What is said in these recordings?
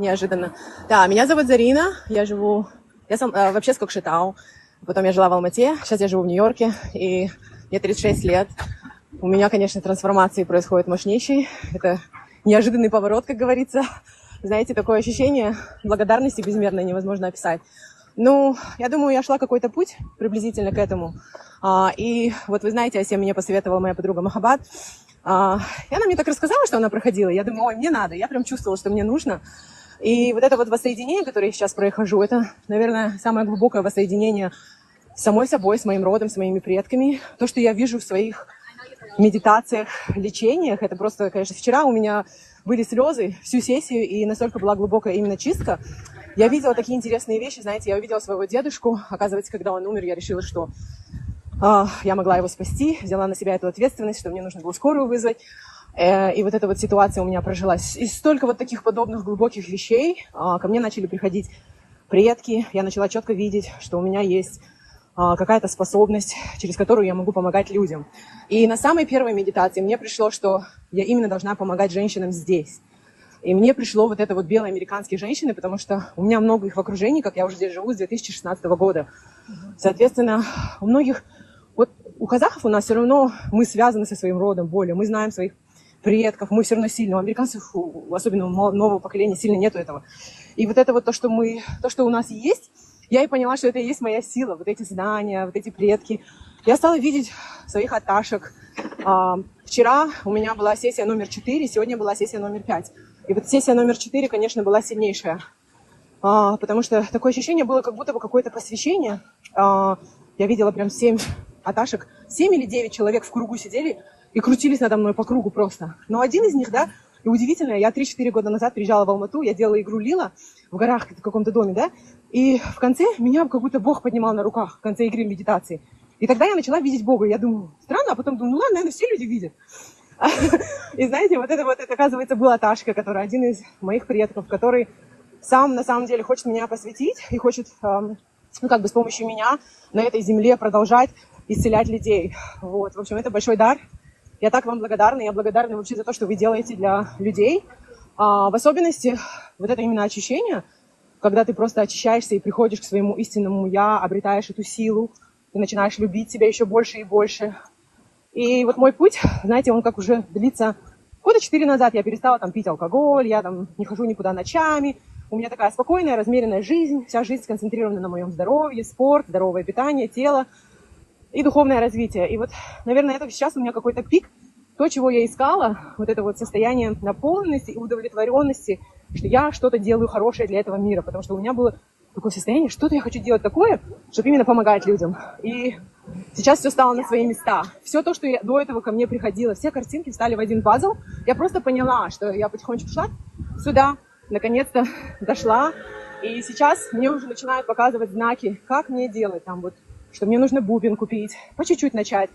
неожиданно. Да, меня зовут Зарина, я вообще с Кокшетау, потом я жила в Алмате, сейчас я живу в Нью-Йорке, и мне 36 лет. У меня, конечно, трансформации происходят мощнейшие, это неожиданный поворот, как говорится. Знаете, такое ощущение благодарности безмерно невозможно описать. Ну, я думаю, я шла какой-то путь приблизительно к этому. И вот вы знаете, о себе мне посоветовала моя подруга Махаббат. И она мне так рассказала, что она проходила. Я думаю, ой, мне надо. Я прям чувствовала, что мне нужно. И вот это вот воссоединение, которое я сейчас прохожу, это, наверное, самое глубокое воссоединение с самой собой, с моим родом, с моими предками. То, что я вижу в своих медитациях, лечениях, это просто, конечно, вчера у меня были слезы всю сессию, и настолько была глубокая именно чистка. Я видела такие интересные вещи, знаете, я увидела своего дедушку. Оказывается, когда он умер, я решила, что я могла его спасти, взяла на себя эту ответственность, что мне нужно было скорую вызвать. И вот эта вот ситуация у меня прожилась. И столько вот таких подобных глубоких вещей. Ко мне начали приходить предки. Я начала четко видеть, что у меня есть какая-то способность, через которую я могу помогать людям. И на самой первой медитации мне пришло, что я именно должна помогать женщинам здесь. И мне пришло вот это вот белые американские женщины, потому что у меня много их в окружении, как я уже здесь живу с 2016 года. Соответственно, у многих... Вот у казахов у нас все равно мы связаны со своим родом более, мы знаем своих предков, мы все равно сильны. У американцев, особенно у нового поколения, сильно нету этого. И вот это вот то, что у нас есть, я и поняла, что это и есть моя сила, вот эти знания, вот эти предки. Я стала видеть своих аташек. Вчера у меня была сессия номер 4, сегодня была сессия номер 5. И вот сессия номер 4, конечно, была сильнейшая. Потому что такое ощущение было, как будто бы какое-то посвящение. Я видела прям 7 аташек, 7 или 9 человек в кругу сидели и крутились надо мной по кругу просто. Но один из них, да, и удивительно, я 3-4 года назад приезжала в Алмату, я делала игру Лила в горах в каком-то доме, да, и в конце меня как будто Бог поднимал на руках в конце игры медитации. И тогда я начала видеть Бога. Я думаю, странно, а потом думаю, ну ладно, наверное, все люди видят. И знаете, вот это, оказывается, была Ташка, который один из моих предков, который сам, на самом деле, хочет меня посвятить и хочет, с помощью меня на этой земле продолжать исцелять людей. Вот, в общем, это большой дар. Я так вам благодарна. Я благодарна вообще за то, что вы делаете для людей. В особенности вот это именно очищение, когда ты просто очищаешься и приходишь к своему истинному «я», обретаешь эту силу, ты начинаешь любить себя еще больше и больше. И вот мой путь, знаете, он как уже длится... Года 4 назад я перестала там пить алкоголь, я там не хожу никуда ночами. У меня такая спокойная, размеренная жизнь. Вся жизнь сконцентрирована на моем здоровье, спорт, здоровое питание, тело и духовное развитие. И вот, наверное, это сейчас у меня какой-то пик. То, чего я искала, вот это вот состояние наполненности и удовлетворенности, что я что-то делаю хорошее для этого мира. Потому что у меня было такое состояние, что-то я хочу делать такое, чтобы именно помогать людям. И сейчас все стало на свои места. Все то, что до этого ко мне приходило, все картинки встали в один пазл. Я просто поняла, что я потихонечку шла сюда, наконец-то дошла. И сейчас мне уже начинают показывать знаки, как мне делать там вот, что мне нужно бубен купить, по чуть-чуть начать.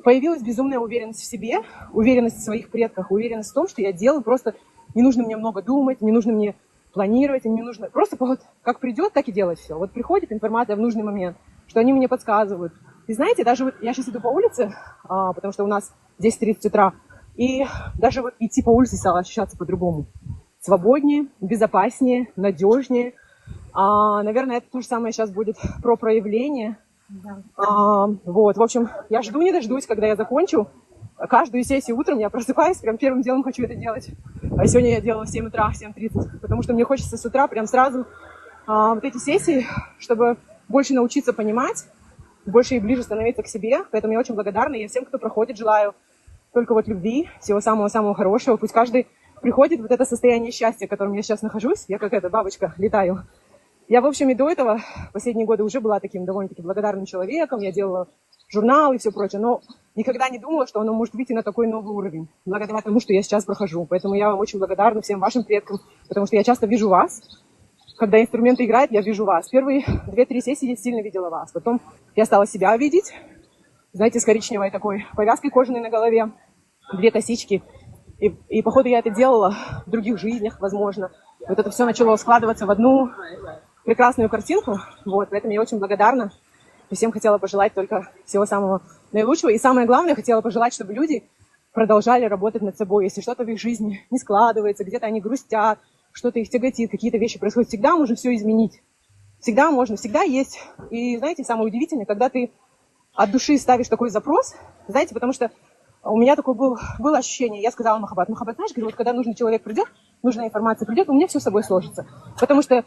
Появилась безумная уверенность в себе, уверенность в своих предках, уверенность в том, что я делаю, просто не нужно мне много думать, не нужно мне планировать, не нужно, просто вот как придет, так и делать все. Вот приходит информация в нужный момент, что они мне подсказывают. И знаете, даже вот я сейчас иду по улице, потому что у нас 10:30 утра, и даже вот идти по улице стало ощущаться по-другому. Свободнее, безопаснее, надежнее. Наверное, это то же самое сейчас будет про проявление. Да. Вот, в общем, я жду не дождусь, когда я закончу. Каждую сессию утром я просыпаюсь, прям первым делом хочу это делать. А сегодня я делала в 7 утра, в 7:30, потому что мне хочется с утра прям сразу вот эти сессии, чтобы больше научиться понимать, больше и ближе становиться к себе. Поэтому я очень благодарна. Я всем, кто проходит, желаю только вот любви, всего самого-самого хорошего. Пусть каждый приходит в вот это состояние счастья, в котором я сейчас нахожусь. Я как эта бабочка летаю. Я, в общем, и до этого последние годы уже была таким довольно-таки благодарным человеком. Я делала журналы и все прочее, но никогда не думала, что оно может выйти на такой новый уровень, благодаря тому, что я сейчас прохожу. Поэтому я вам очень благодарна всем вашим предкам, потому что я часто вижу вас. Когда инструменты играют, я вижу вас. Первые 2-3 сессии я сильно видела вас. Потом я стала себя видеть, знаете, с коричневой такой повязкой кожаной на голове, 2 косички. И походу я это делала в других жизнях, возможно. Вот это все начало складываться в одну прекрасную картинку. Вот, поэтому я очень благодарна. И всем хотела пожелать только всего самого наилучшего. И самое главное, хотела пожелать, чтобы люди продолжали работать над собой. Если что-то в их жизни не складывается, где-то они грустят, что-то их тяготит, какие-то вещи происходят, всегда можно все изменить. Всегда можно, всегда есть. И знаете, самое удивительное, когда ты от души ставишь такой запрос, знаете, потому что у меня такое было ощущение, я сказала Махаббат, знаешь, говорю, вот когда нужный человек придет, нужная информация придет, у меня все с собой сложится. Потому что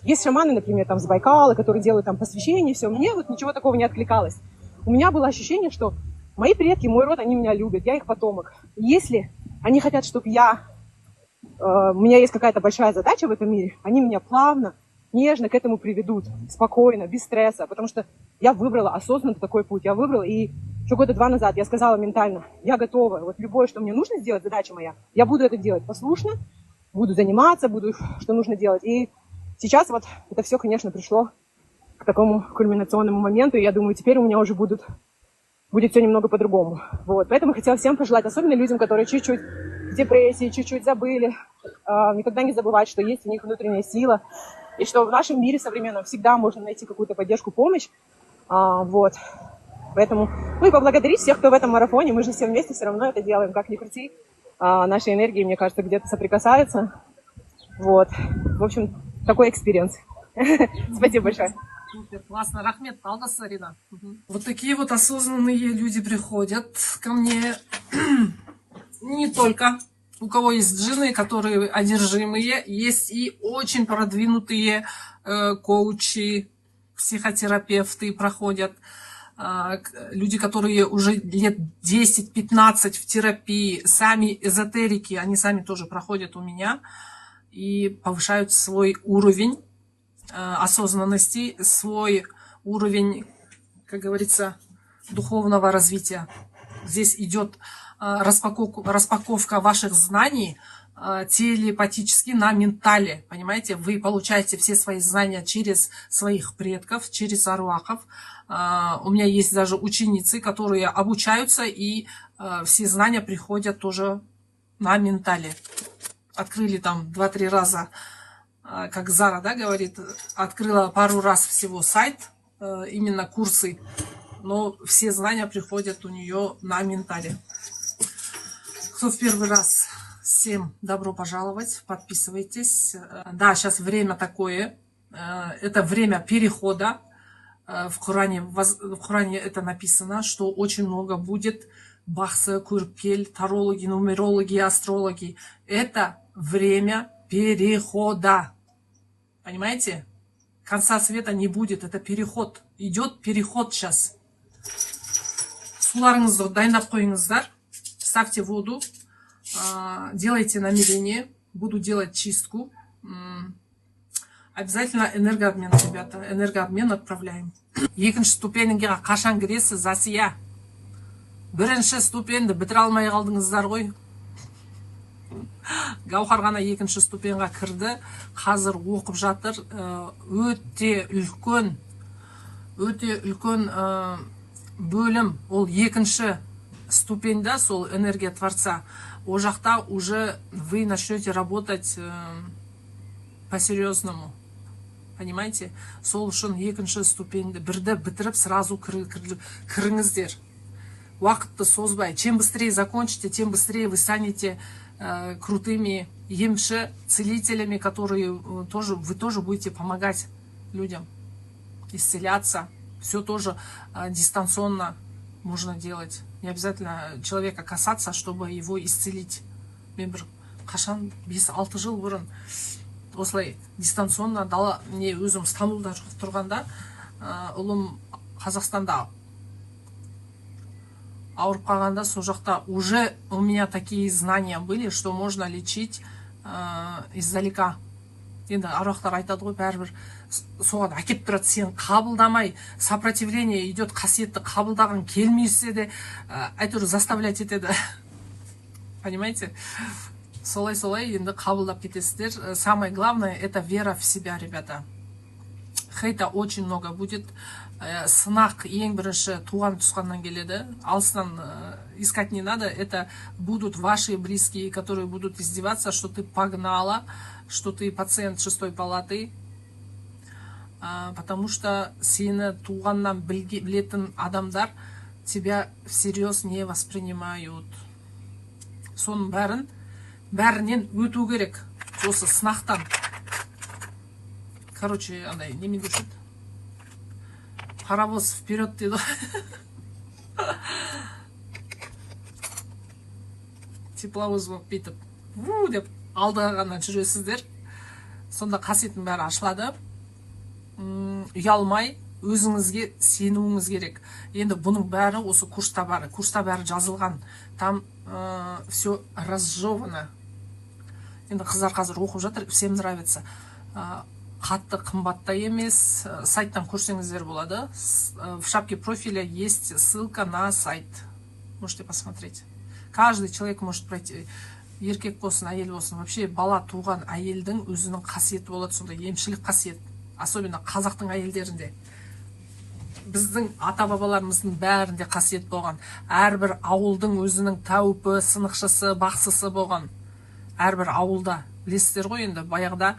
есть шаманы, например, там с Байкала, которые делают там посвящение, все, мне вот ничего такого не откликалось. У меня было ощущение, что мои предки, мой род, они меня любят, я их потомок. И если они хотят, чтобы у меня есть какая-то большая задача в этом мире, они меня плавно, нежно к этому приведут, спокойно, без стресса, потому что я выбрала осознанно такой путь, я выбрала, и еще года 2 назад я сказала ментально, я готова, вот любое, что мне нужно сделать, задача моя, я буду это делать послушно, буду заниматься, буду, что нужно делать. И сейчас вот это все, конечно, пришло к такому кульминационному моменту, и я думаю, теперь у меня уже будет все немного по-другому. Вот. Поэтому хотела всем пожелать, особенно людям, которые чуть-чуть в депрессии, чуть-чуть забыли, никогда не забывать, что есть у них внутренняя сила, и что в нашем мире современном всегда можно найти какую-то поддержку, помощь. Вот. Поэтому, и поблагодарить всех, кто в этом марафоне. Мы же все вместе все равно это делаем, как ни крути. Наши энергии, мне кажется, где-то соприкасаются. Вот. В общем, такой экспириенс. Спасибо большое. Супер, классно. Рахмет, Алдас Арина. Вот такие вот осознанные люди приходят ко мне. Не только. У кого есть джинны, которые одержимые, есть и очень продвинутые коучи, психотерапевты проходят. Люди, которые уже лет 10-15 в терапии, сами эзотерики, они сами тоже проходят у меня и повышают свой уровень осознанности, свой уровень, как говорится, духовного развития. Здесь идет распаковка ваших знаний телепатически на ментале, понимаете? Вы получаете все свои знания через своих предков, через аруахов. У меня есть даже ученицы, которые обучаются, и все знания приходят тоже на ментале. Открыли там 2-3 раза, как Зара, да, говорит, открыла пару раз всего сайт, именно курсы, но все знания приходят у нее на ментале. Кто в первый раз, всем добро пожаловать, подписывайтесь. Да, сейчас время такое, это время перехода. В Коране это написано, что очень много будет бахса, курпель, тарологи, нумерологи, астрологи. Это время перехода. Понимаете? Конца света не будет, это переход. Идет переход сейчас. Суларыңызды дайындап қойыңыздар. Ставьте воду, делайте намерение, буду делать чистку. Обязательно энергообмен, ребята, энергообмен отправляем. Екінші ступеньге қашан кіресіз, Асия? Бірінші ступеньді бітіре алмай қалдыңыздар ғой. Гаухар ғана екінші ступеньға кірді, қазір оқып жатыр. Өте үлкен бөлім, ол екінші ступеньда, сол энергия Творца. О жақта уже вы начнете работать по-серьезному. Понимаете? Сол үшін екінші ступеньді бірді бітіріп, сразу кіріңіздер. Уақытты созбай. Чем быстрее закончите, тем быстрее вы станете крутыми емши, целителями, которые вы тоже будете помогать людям исцеляться. Все тоже дистанционно можно делать. Не обязательно человека касаться, чтобы его исцелить. Мен бір қашан 5-6 жыл бұрын осылай дистанционно дала, не өзім Стамбулда тұрғанда, ұлым Қазақстанда ауырып қалғанда, сол жақта уже у меня такие знания были, что можно лечить издалека. Енді аруақтар айтады ғой, бәрібір соған әкеп тұрады, сен қабылдамай, сопротивление идет, қасиетті қабылдаған келмесе де әйтеуір заставлять етеді. Понимаете? Солай енді қабылдап кетесіздер. Самое главное это вера в себя, ребята. Хейта очень много будет. Сынақ ең бірінші туған тұсқаннан келеді. Алыстан искать не надо. Это будут ваши близкие, которые будут издеваться, что ты погнала, что ты пациент 6-й палаты. Потому что сені туғаннан білетін адамдар тебя всерьез не воспринимают. Соның бәрінен өту керек. осы сынақтан. Короче, андай немен дешеді, паровоз вперед дейді. Тепловоз болып бүйтіп деп алдыға ғана жүресіздер. Сонда қасиеттің бәрі ашылады. Ұялмай, өзіңізге сенуіңіз керек. Енді бұның бәрі осы курста бар. Курста бәрі жазылған. Там все разжевано. Енді қыздар қазір оқып жатыр, всем нравится. Қатты қымбатта емес, сайттан көрсеңіздер болады. В шапке профиля есть ссылка на сайт. Можете посмотреть. Каждый человек может пройти. Еркек болсын, әйел болсын. Вообще бала туған әйелдің өзінің қасиеті болады, сонда емшілік қасиет. Особенно қазақтың әйелдерінде. Біздің ата-бабаларымыздың бәрінде қасиет болған. Әрбір ауылдың өзінің тәуіпі, сынықшысы, бақсысы болған. Әрбір ауылда. Білесіздер ғой енді, баяғыда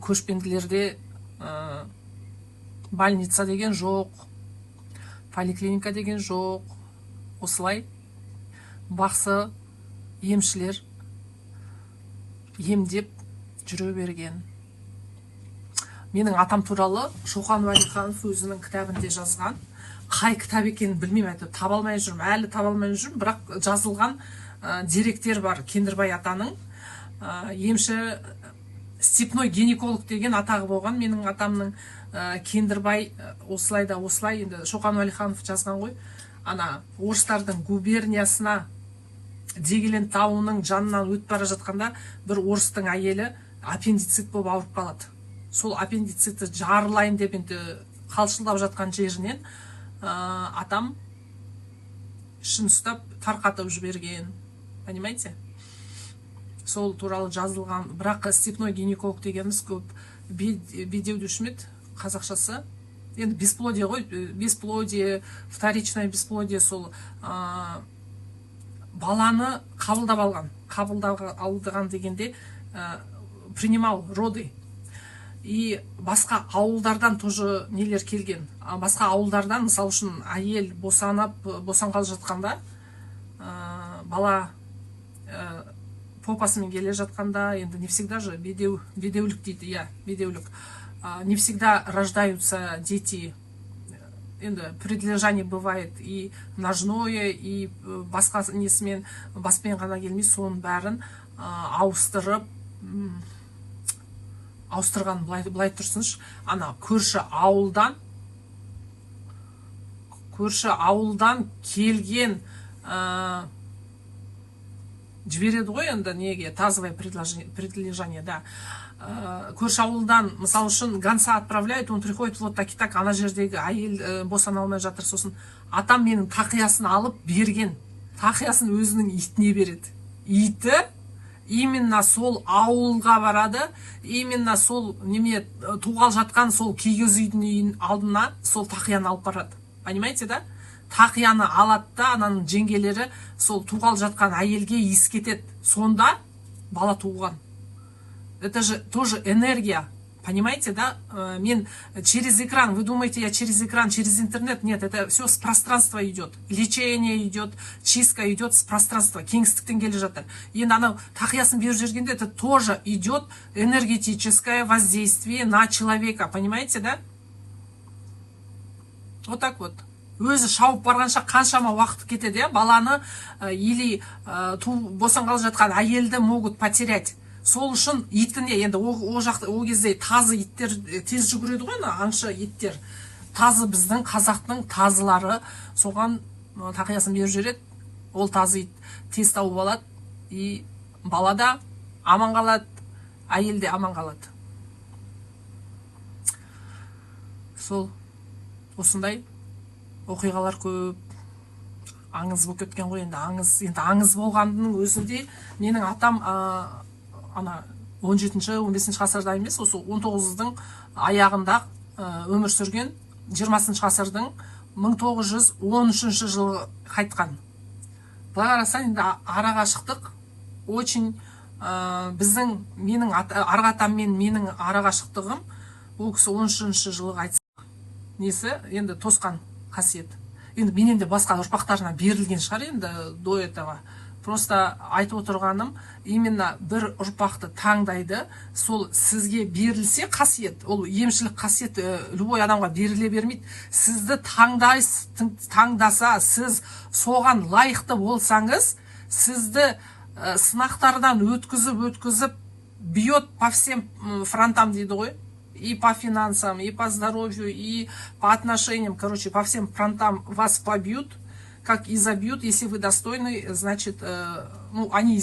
көшпенділерде больница деген жоқ, поликлиника деген жоқ. Осылай бақсы, емшілер емдеп жүре берген. Менің атам туралы Шоқан Уәлиханов өзінің кітабында жазған. Қай кітап екенін білмеймін, әйтеуір таба алмай жүрмін, әлі таба алмай жүрмін, бірақ жазылған деректер бар. Кендірбай атаның емші, степной гинеколог деген атағы болған. Менің атамның Кендірбай осылай да осылай, енді Шоқан Уәлиханов жазған ғой. Ана орыстардың губерниясына Дегелен тауының жанынан өтіп бара жатқанда бір орыстың әйелі аппендицит болып ауырып қалады. Сол аппендицитті жарылайын деп енді қалшылдап жатқан жерінен атам ішін ұстап тарқатып жіберген. Понимаете? Сол туралы жазылған. Бірақ степной гинеколог дегеніміз көп бедеу düşмеді қазақшасы. Енді бесплодие ғой, бесплодие, вторичное бесплодие, сол баланы қабылдап алған. Қабылдап алдыған дегенде принимал роды. И басқа ауылдардан тоже нелер келген. Басқа ауылдардан, мысал үшін, әйел босанғалы жатқанда, бала попасымен келе жатқанда, енді не всегда же бедеулік дейді, я, бедеулік. Не всегда рождаются дети. Енді предлежание бывает и ножное, и басқа несімен, баспен ғана келмей, соның бәрін ауыстырған, былай тұрсыншы, ана көрші ауылдан келген жібереді ғой, енді неге, тазовое предлежание, да. Көрші ауылдан, мысал үшін, гонца отправляет, он приходит, вот так, ана жердегі әйел босана алмай жатыр, сосын атам менің тақиясын алып берген. Тақиясын өзінің итіне береді. Иті именно сол ауылға барады, именно сол неме туғал жатқан сол кигіз үйдің алдына сол тақияны алып барады. Понимаете, да? Тақияны алады да, ананың жеңгелері сол туғал жатқан әйелге ескетеді. Сонда бала туған. Это же тоже энергия. Понимаете, да? Мен через экран, вы думаете, я через экран, через интернет? Нет, это все с пространства идет. Лечение идет, чистка идет с пространства. Кеңістіктен келе жатыр. Енді анау тақиясын беріп жүргенде, это тоже идет энергетическое воздействие на человека. Понимаете, да? Вот так вот. Өзі шауып барғанша қаншама уақыт кетеді, баланы или босанғалы жатқан әйелді могут потерять. Сол үшін итіне, енді о кезде тазы иттер тез жүгіреді ғой, аңшы иттер. Тазы біздің қазақтың тазылары, соған тақиясын беріп жүреді. Ол тазы ит тез тауып алады, и бала да аман қалады, әйел де аман қалады. Сол осындай оқиғалар көп. Аңыз болып кеткен ғой, енді аңыз болғандың өзінде менің атам ана 17-15 ғасырда емес, осы 19-дың аяғында өмір сүрген, 20 ғасырдың 1913 жылы қайтқан. Былай қарасаң, енді арағашықтық очень біздің, менің арғатам мен менің арағашықтығым, ол кісі 13 жылы қайтса. Несі? Енді тосқан қасиет. Енді менен де басқа ұрпақтарына берілген шығар, енді до этого. просто айтып отырғаным, именно бір ұрпақты таңдайды, сол сізге берілсе қасиет, ол емшілік қасиет любой адамға беріле бермейді. Сізді таңдаса, сіз соған лайықты болсаңыз, сізді сынақтардан өткізіп, бьет по всем фронтам дейді ғой. И по финансам, и по здоровью, и по отношениям, короче, по всем фронтам вас побьют, как и забьют, если вы достойны, значит, ну, они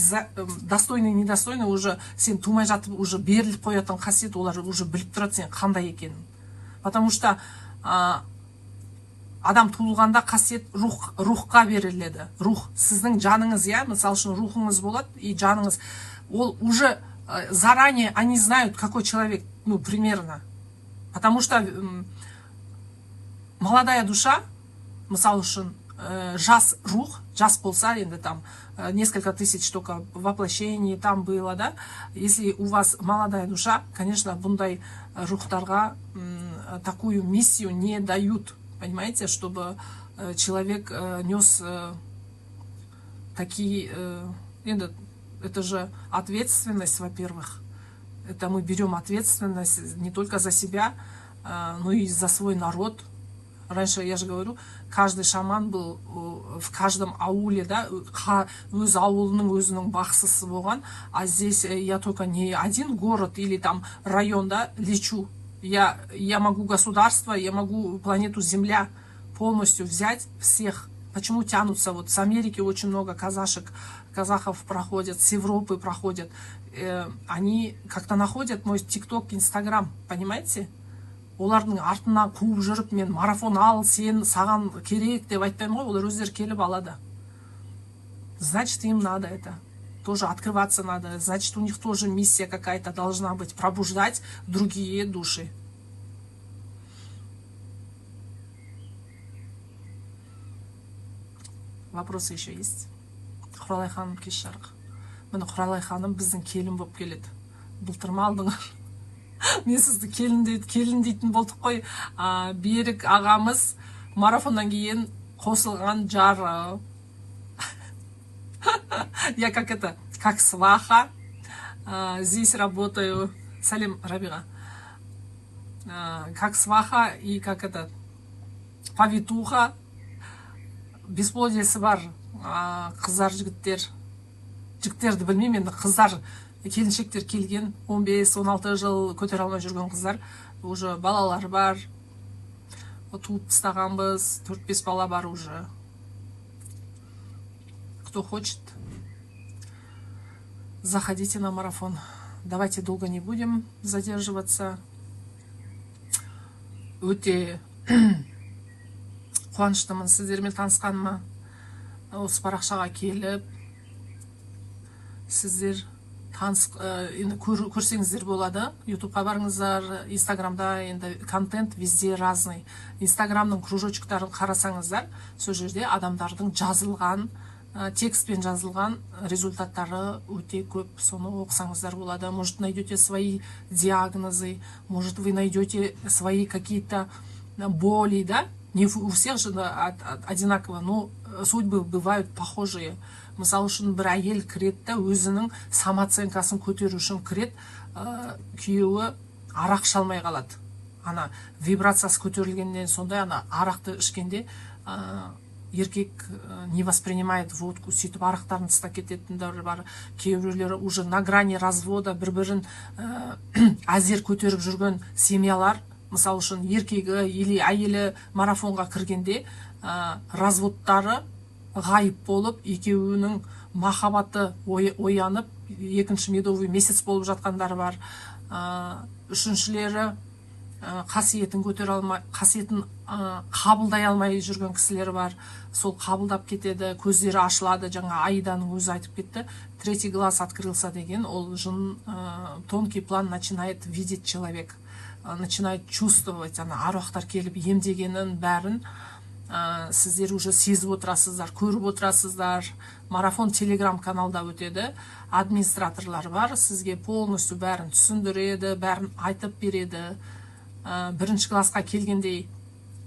достойны, недостойны, уже сен тумай жатып, уже беріліп қоятын қасиет, олар уже біліп тұрады сен қандай екенін. Потому что адам туылғанда қасиет рухқа беріледі. Рух, сіздің жаныңыз, я, мысалы үшін рухыңыз болады, и жаныңыз, ол уже заранее они знают, какой человек, ну, примерно. Потому что молодая душа, мысалы үшін, жас рух, жас болса, енді там несколько тысяч только воплощений там было, да. Если у вас молодая душа, конечно, bunday рухтарға такую миссию не дают, понимаете, чтобы человек нес такие, это же ответственность, во-первых. Это мы берем ответственность не только за себя, но и за свой народ. Раньше, я же говорю, каждый шаман был в каждом ауле, да, өз ауылының өзінің бақсысы болған, а здесь я только не один город или там район, да, лечу. Я могу государство, я могу планету Земля полностью взять всех. Почему тянутся? Вот с Америки очень много казахов проходят, с Европы проходят. Они как-то находят мой ТикТок, Инстаграм, понимаете? Олардың артынан қуып жүріп, мен марафон ал, сен саған керек деп айтпаймын ғой, олар өздері келіп алады. Значит, им надо это. Тоже открываться надо. Значит, у них тоже миссия какая-то должна быть. Пробуждать другие души. Вопросы еще есть? Құралай ханым кешарық. Міне Құралай ханым біздің келін болып келеді. Былтырма алдыңыз. Мен сізді келін дейтін болдық қой. Берік ағамыз марафоннан кейін қосылған жары. Я как сваха. Здесь работаю. Салим, Рабиға. Как сваха и как повитуха. Бесплодиесі бар қыздар, жігіттерді білмеймін, енді қыздар, келіншектер келген, 15-16 жыл көтере алмай жүрген қыздар, уже балалар бар, туып тастағанбыз, 4-5 бала бар уже. Кто хочет, заходите на марафон. Давайте долго не будем задерживаться. Өте қуаныштымын сіздермен танысқаныма. Осы парақшаға келіп, сіздер көрсеңіздер болады. Ютубқа барыңыздар, Инстаграмда енді контент везде разный. Инстаграмның кружочектарын қарасаңыздар, сол жерде адамдардың жазылған, текстпен жазылған результаттары өте көп. Соны оқысаңыздар болады. Может, найдете свои диагнозы, может, вы найдете свои какие-то боли, да? Не у всех же одинаково, но судьбы бывают похожие. Мысалы үшін бір әйел кіреді да, өзінің самооценкасын көтеру үшін кіреді, күйеуі арақ шалмай қалады. Ана вибрациясы көтерілгеннен сондай, ана арақты ішкенде еркек не воспринимает водку, сөйтіп арақтарын тастап кететіндер бар. Кейбіреулері уже на грани развода бір-бірін әзер көтеріп жүрген семьялар. Мысалы үшін еркегі или әйелі марафонға кіргенде разводтары ғайып болып, екеуінің махаббаты оянып, екінші медовый месяц болып жатқандар бар. Үшіншілері қасиетін көтере алмай, қасиетін қабылдай алмай жүрген кісілер бар. Сол қабылдап кетеді, көздері ашылады, жаңа Аиданың өзі айтып кетті. Третий глаз открылся деген, ол жын тонкий план начинает видеть человек. Начинает чувствовать, аруақтар келіп емдегенін бәрін сіздер уже сезіп отырасыздар, көріп отырасыздар. Марафон телеграм каналда өтеді, администраторлар бар, сізге полностью бәрін түсіндіреді, бәрін айтып береді. Бірінші классқа келгендей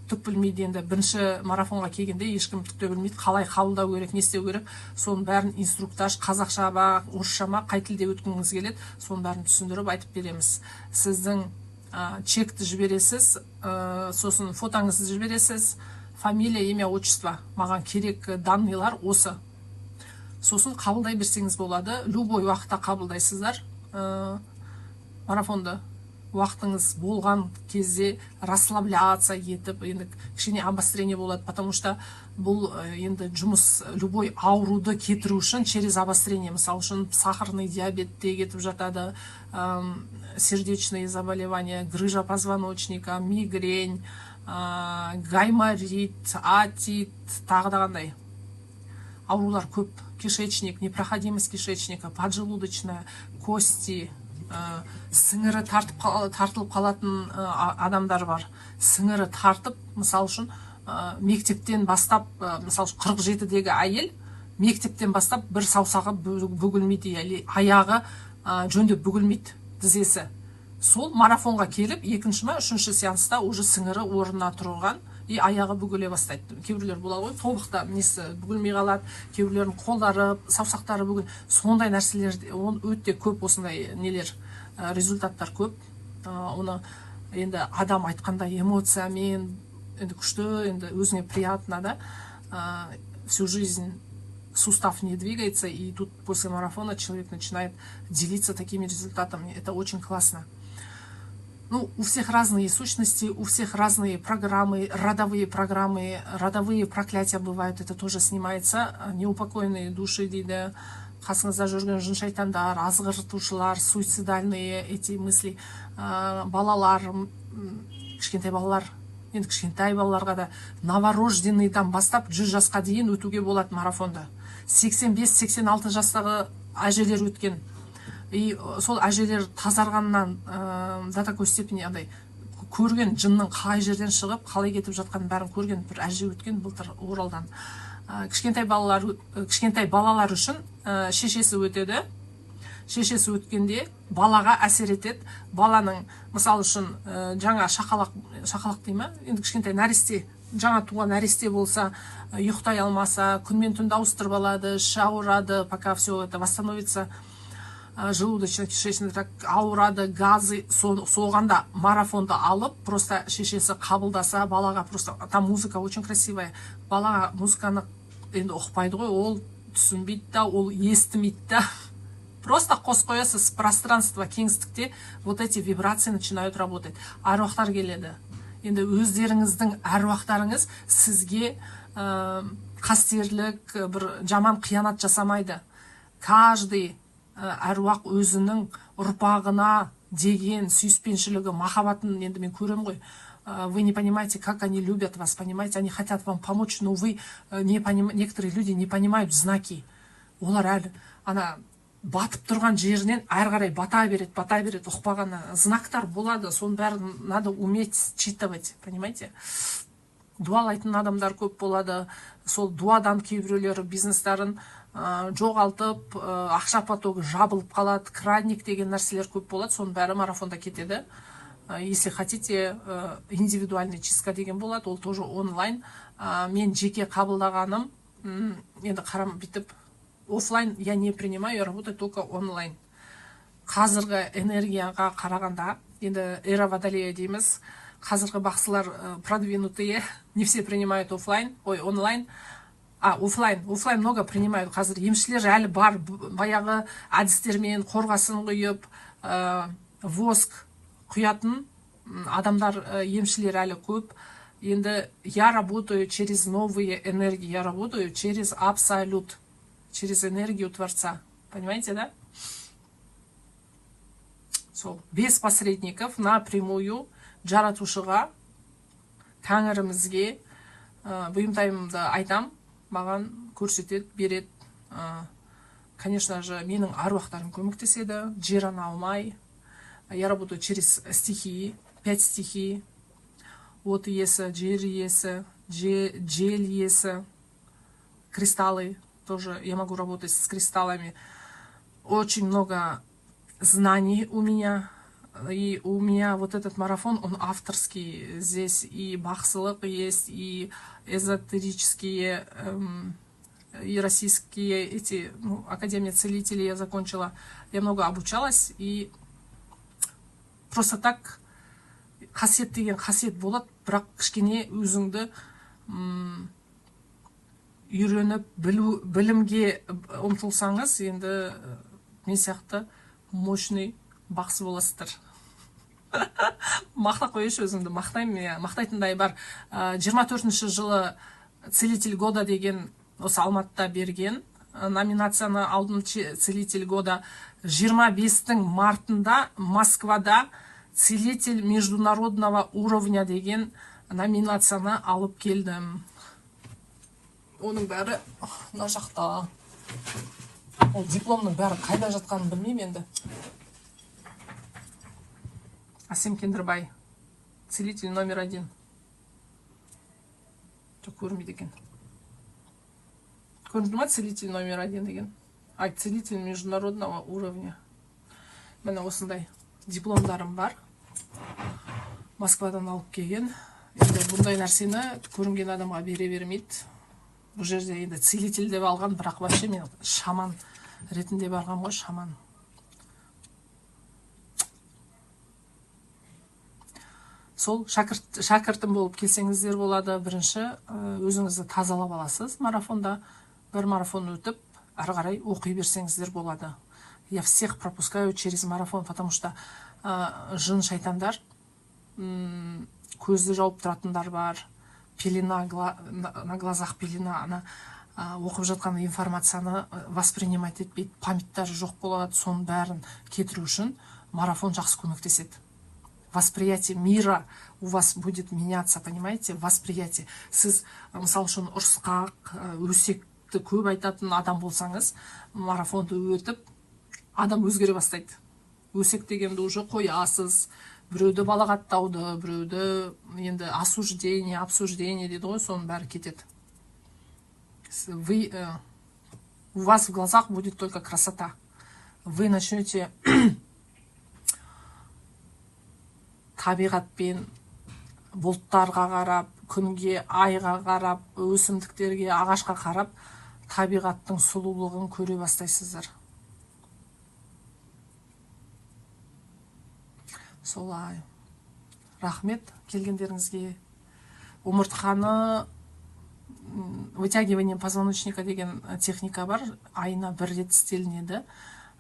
түк білмейді. Енді бірінші марафонға келгенде ешкім түк те білмейді, қалай қабылдау керек, не істеу керек. Соның бәрін инструктаж, қазақша ма, орысша ма, қай тілде өткіңіз келеді, соның бәрін түсіндіріп айтып береміз. Сіздің чекті жібересіз, сосын фотоңызды жібересіз, фамилия, имя, отчество, маған керек данныйлар осы. Сосын қабылдай берсеңіз болады. Любой уақытта қабылдайсыздар марафонды. Уақытыңыз болған кезде расслабляться етіп, енді кішкене обострение болады, потому что бұл енді жұмыс любой ауруды кетіру үшін через обострение, мысалы үшін сахарный диабет те кетіп жатады, сердечные заболевания, грыжа позвоночника, мигрень, гайморит, атит, тағы да қандай аурулар көп. Кишечник, непроходимость кишечника, поджелудочная, кости, сіңірі тартылып қалатын адамдар бар. Сіңірі тартып, мысалы үшін мектептен бастап, мысалы үшін 47-дегі әйел мектептен бастап бір саусағы бүгілмейді, аяғы жөндеп бүгілмейді, тізесі. Сол марафонға келіп, екінші ма, үшінші сеанста уже сіңірі орнына тұрған и аяғы бүгіле бастайды. Кейбіреулер болады ғой, тобықта несі бүгілмей қалады, кейбіреулердің қолдары, саусақтары бүгіл. Сондай нәрселер өте көп, осындай нелер, результаттар көп. Оны енді адам айтқандай эмоциямен, енді күшті, енді өзіңе приятно, да, всю жизнь сустав не двигается, и тут после марафона человек начинает делиться такими результатами. Это очень классно. Ну, у всех разные сущности, у всех разные программы, родовые проклятия бывают, это тоже снимается. Неупокоенные души, дейді, қасыңызда жүрген жын шайтандар, азғыртушылар, суицидальные эти мысли, балалар, кішкентай балалар, енді кішкентай балаларға да новорожденныйдан бастап 100 жасқа дейін өтуге болады марафонда. 85-86 жастағы әжелер өткен. И сол әжелер тазарғаннан до такой степени андай көрген жынның қай жерден шығып, қалай кетіп жатқанын бәрін көрген бір әже өткен былтыр Оралдан. Кішкентай балалар үшін шешесі өтеді. Шешесі өткенде балаға әсер етеді. Баланың, мысалы үшін, жаңа шақалақ дей ма? Енді кішкентай нәресте, жаңа туған нәресте болса, ұйықтай алмаса, күнмен түнді ауыстырып алады, іші ауырады, пока все это восстановится, желудочно-кишечный тракт ауырады, газы, соғанда марафонды алып, просто шешесі қабылдаса, балаға просто, там музыка очень красивая, балаға музыканы енді ұқпайды ғой, ол түсінбейді да, ол естімейді да. Просто қос қоясыз, пространство, кеңістікте вот эти вибрации начинают работать. Аруақтар келеді. Енді өздеріңіздің әруақтарыңыз сізге қастерлік, бір жаман қиянат жасамайды. Каждый әруақ өзінің ұрпағына деген сүйіспеншілігі, махаббатын енді мен көрем ғой. Вы не понимаете, как они любят вас, понимаете? Они хотят вам помочь, но вы некоторые люди не понимают знаки. Олар әлі, ана батып тұрған жерінен әрі қарай бата береді, ұқпағаны знактар болады, соның бәрін надо уметь считывать, понимаете? Дуалайтын адамдар көп болады, сол дуадан кейбіреулері бизнестарын жоғалтып, ақша потогы жабылып қалады, краник деген нәрселер көп болады, соның бәрі марафонда кетеді. Если хотите, индивидуальный чистка деген болады, ол тоже онлайн. Мен жеке қабылдағаным, енді қарам бітіп, офлайн я не принимаю, я работаю только онлайн. Қазіргі энергияға қарағанда, енді эра водолея дейміз, қазіргі бақсылар продвинутые, не все принимают онлайн. Офлайн много принимают. Қазір емшілер әлі бар, баяғы әдістермен қорғасын құйып, воск құятын адамдар, емшілер әлі көп. Енді я работаю через новые энергии, я работаю через абсолют, через энергию Творца. Понимаете, да? Без посредников напрямую жаратушыға, тәңірімізге бұйымтайымды айтам, маған көрсетеді, береді. Конечно же, менің аруақтарым көмектеседі, жирана алмай. Я работаю через стихии, 5 стихий. Вот иесі, жер иесі, жел иесі, кристаллы. Тоже я могу работать с кристаллами. Очень много знаний у меня И у меня вот этот марафон, он авторский. Здесь и бақсылық есть, и эзотерические, и российские эти, ну, Академия целителей я закончила. Я много обучалась, и просто так қасиет деген қасиет болады, бірақ кішкене өзіңді үйреніп білімге ұмтылсаңыз, енді мен сияқты мощный бақсы боласыздар. Мақтап қойшы өзімді, мақтаймын. Мақтайтындай бар. 24-ші жылы целитель года деген осы Алматыда берген номинацияны алдым. Целитель года 25-тің мартында Москвада целитель международного уровня деген номинацияны алып келдім. Оның бәрі мына жақта. Ол дипломның бәрі қайда жатқанын білмеймін енді. Асем Кендірбай, целитель номер 1. Жоқ, көрмейді екен. Көрінді ма целитель номер 1 деген? Ай, целитель международного уровня. Міне осындай дипломдарым бар. Москвадан алып келген. Енді бұндай нәрсені көрінген адамға бере бермейді. Бұл жерде енді целитель деп алған, бірақ вообще мен шаман ретінде барған ғой, шаман. Сол шәкіртім болып келсеңіздер болады. Бірінші өзіңізді тазалап аласыз марафонда. Бір марафон өтіп, ары қарай оқи берсеңіздер болады. Я всех пропускаю через марафон, потому что жын шайтандар, көзді жауып тұратындар бар, пелена, на глазах пелена, ана оқып жатқан информацияны воспринимать етпейді, памяттары жоқ болады, соның бәрін кетіру үшін марафон жақсы көмектеседі. Восприятие мира у вас будет меняться, понимаете? Восприятие. Сіз, мысалы үшін, ұрысқақ, өсекті көп айтатын адам болсаңыз, марафонды өтіп, адам өзгере бастайды. Өсек дегенді уже қоясыз, біреуді балағаттауды, біреуді енді осуждение, обсуждение дейді ғой, соның бәрі кетеді. У вас в глазах будет только красота. Вы начнете табиғатпен, бұлттарға қарап, күнге, айға қарап, өсімдіктерге, ағашқа қарап, табиғаттың сұлулығын көре бастайсыздар. Солай. Рахмет келгендеріңізге. Омыртқаны вытягивание позвоночника деген техника бар. Айына бір рет істелінеді.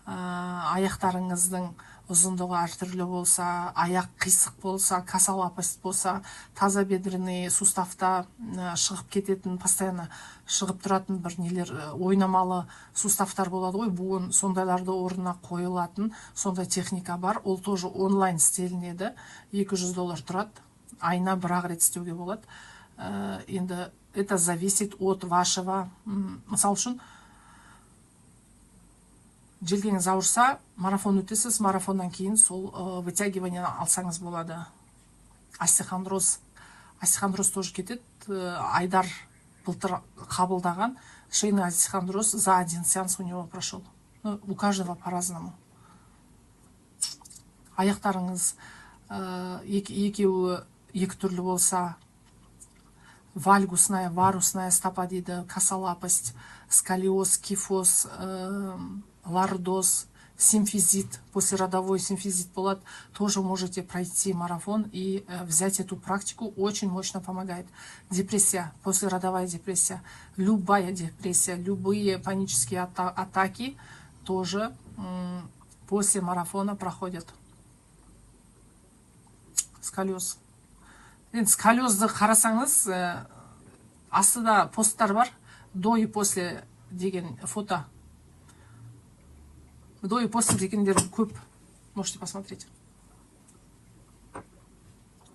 Аяқтарыңыздың ұзындығы әртүрлі болса, аяқ қисық болса, косолапость болса, тазобедренный суставта шығып кететін, постоянно шығып тұратын бір нелер, ойнамалы суставтар болады ғой, буын, сондайларды орнына қойылатын сондай техника бар. Ол тоже онлайн істелінеді. $200 тұрады. Айына бір-ақ рет істеуге болады. Енді это зависит от вашего, мысал үшін, желкеңіз ауырса, марафон өтесіз, марафоннан кейін сол вытягивание алсаңыз болады. Остеохондроз тоже кетеді. Айдар былтыр қабылдаған шейный остеохондроз за один сеанс у него прошел. У каждого по-разному. Аяқтарыңыз екеуі екі түрлі болса, вальгусная, варусная стопа дейді, косолапость, сколиоз, кифоз, лордоз, симфизит, послеродовой симфизит болады, тоже можете пройти марафон и взять эту практику, очень мощно помогает. Депрессия, послеродовая депрессия, любая депрессия, любые панические атаки тоже после марафона проходят. Сколиоз. Сколиозды қарасаңыз, астыда посттар бар, до и после деген фото. До и после дегендер көп. Можете посмотреть.